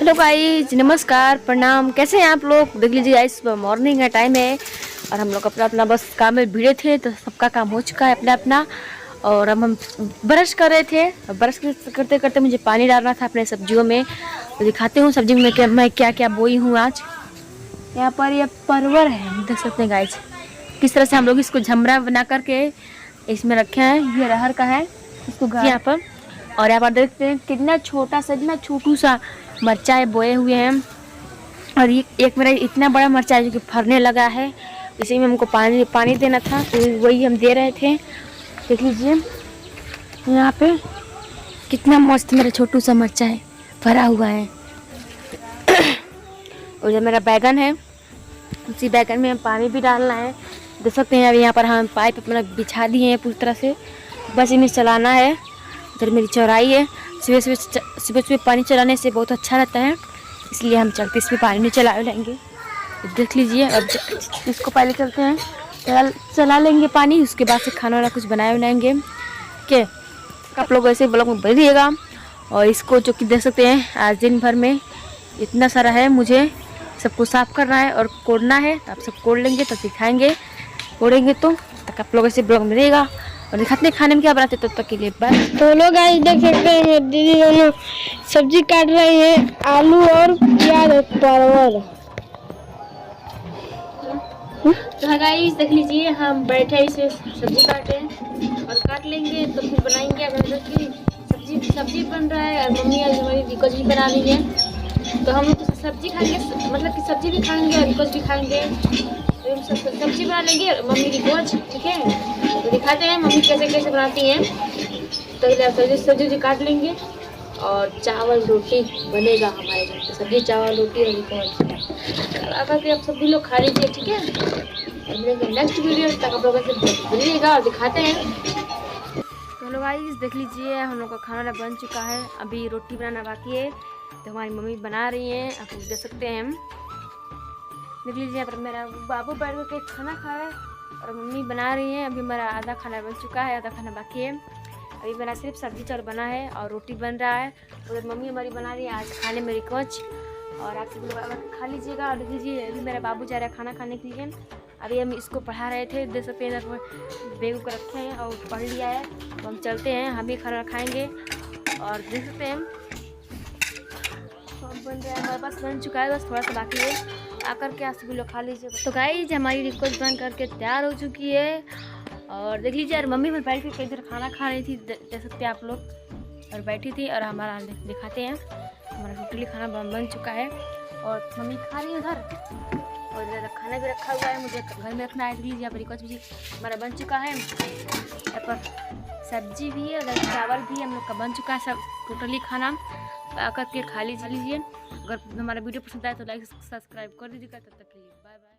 Hello guys, नमस्कार, प्रणाम। कैसे हैं आप लोग? देख लीजिए गाइस, सुबह मॉर्निंग का टाइम है और हम लोग अपना अपना बस काम में भिड़े थे, तो सबका काम हो चुका है अपना अपना। और अब हम ब्रश कर रहे थे। ब्रश करते करते मुझे पानी डालना था अपने सब्जियों में। तो दिखाते हूँ सब्जी में मैं क्या क्या बोई हूँ आज। यहाँ पर ये परवर है, देख सकते हैं गाइस किस तरह से हम लोग इसको झमरा बना करके इसमें रखे हैं। ये अरहर का है, इसको यहाँ पर। और यहाँ पर देखते हैं कितना छोटा सा, इतना छोटू सा मिर्चाई बोए हुए हैं। और ये एक मेरा इतना बड़ा मिर्चा है जो कि फरने लगा है। इसी में हमको पानी देना था, तो वही हम दे रहे थे। देख लीजिए यहाँ पे कितना मस्त मेरा छोटू सा मिर्चा है, भरा हुआ है। और जो मेरा बैगन है, उसी बैगन में हम पानी भी डालना है। देख सकते हैं अभी यहाँ पर हम पाइप अपना बिछा दिए हैं पूरी तरह से, बस इन्हें चलाना है। इधर मेरी चौराई है। सुबह सुबह पानी चलाने से बहुत अच्छा रहता है, इसलिए हम चलते इसमें पानी नहीं चला लेंगे। देख लीजिए, अब इसको पहले चलते हैं चला लेंगे पानी, उसके बाद से खाना वाला कुछ बनाएंगे। क्या आप लोग ऐसे ब्लॉग में बनिएगा। और इसको जो कि देख सकते हैं आज दिन भर में इतना सारा है, मुझे सबको साफ करना है और कोड़ना है। तो आप सब कोड़ लेंगे तो दिखाएंगे, कोड़ेंगे तो तक आप लोग ऐसे ब्लॉग में रहेगा। और दिखाते हैं खाने में क्या बनाते, तब तक के लिए बाय। तो लोग गाइस देख सकते हैं मेरी दीदी दोनों सब्जी काट रही हैं, आलू और प्याज और परवल। तो गाइस देख लीजिए, हम बैठे इसे सब्जी काटे और काट लेंगे तो फिर बनाएंगे। अगर की सब्जी बन रहा है और मम्मी आज हमारी रिकोच भी बना रही है, तो हम लोग तो सब्जी खाएंगे, मतलब कि सब्जी भी खाएंगे और रिकोच भी खाएंगे। तो हम सब्जी बना लेंगे और मम्मी रिकोच, ठीक है। तो दिखाते हैं मम्मी कैसे कैसे बनाती हैं। तो सब्जी काट लेंगे और चावल रोटी बनेगा हमारे घर पे। सब्जी चावल रोटी और रिकोच आकर के आप सभी लोग खा लीजिए, ठीक है। और मिलेंगे नेक्स्ट वीडियो तक, आप लोगों से बनिएगा और दिखाते हैं। तो लोग गाइस देख लीजिए, हम लोग का खाना बन चुका है, अभी रोटी बनाना बाकी है। तो हमारी मम्मी बना रही हैं, आप लोग देख सकते हैं। देख लीजिए, यहाँ पर मेरा बाबू बैठ कर के खाना खा रहा है और मम्मी बना रही हैं। अभी हमारा आधा खाना बन चुका है, आधा खाना बाकी है। अभी मेरा सिर्फ सब्जी चावल बना है और रोटी बन रहा है। उधर मम्मी हमारी बना रही है आज खाने में रिकोच। और आप सब लोग खा लीजिएगा। और देख लीजिए, अभी मेरा बाबू जा रहा है खाना खाने के लिए। अभी हम इसको पढ़ा रहे थे, देख सकते हैं इधर बेग को रखे हैं और पढ़ लिया है। तो हम चलते हैं, हम भी खाना खाएँगे। और देख सकते हैं बन रहा है, हमारे पास बन चुका है, बस थोड़ा सा बाकी है। आकर के आप सभी लोग खा लीजिए। तो गाइस हमारी रिकोच बन करके तैयार हो चुकी है। और देख लीजिए यार, मम्मी में बैठ के इधर खाना खा रही थी, देख सकते हैं आप लोग। और बैठी थी और हमारा दिखाते हैं, हमारा टोटली खाना बन चुका है और मम्मी खा रही है उधर। और इधर खाना भी रखा हुआ है, मुझे घर में रखना है। देख लीजिए यहाँ पर रिकोच भी हमारा बन चुका है, यहाँ पर सब्जी भी है, उधर चावल भी हम लोग का बन चुका है, सब टोटली खाना। तो आकर के खा लीजिए। अगर हमारा वीडियो पसंद आए तो लाइक सब्सक्राइब कर दीजिएगा। तब तक के लिए बाय बाय।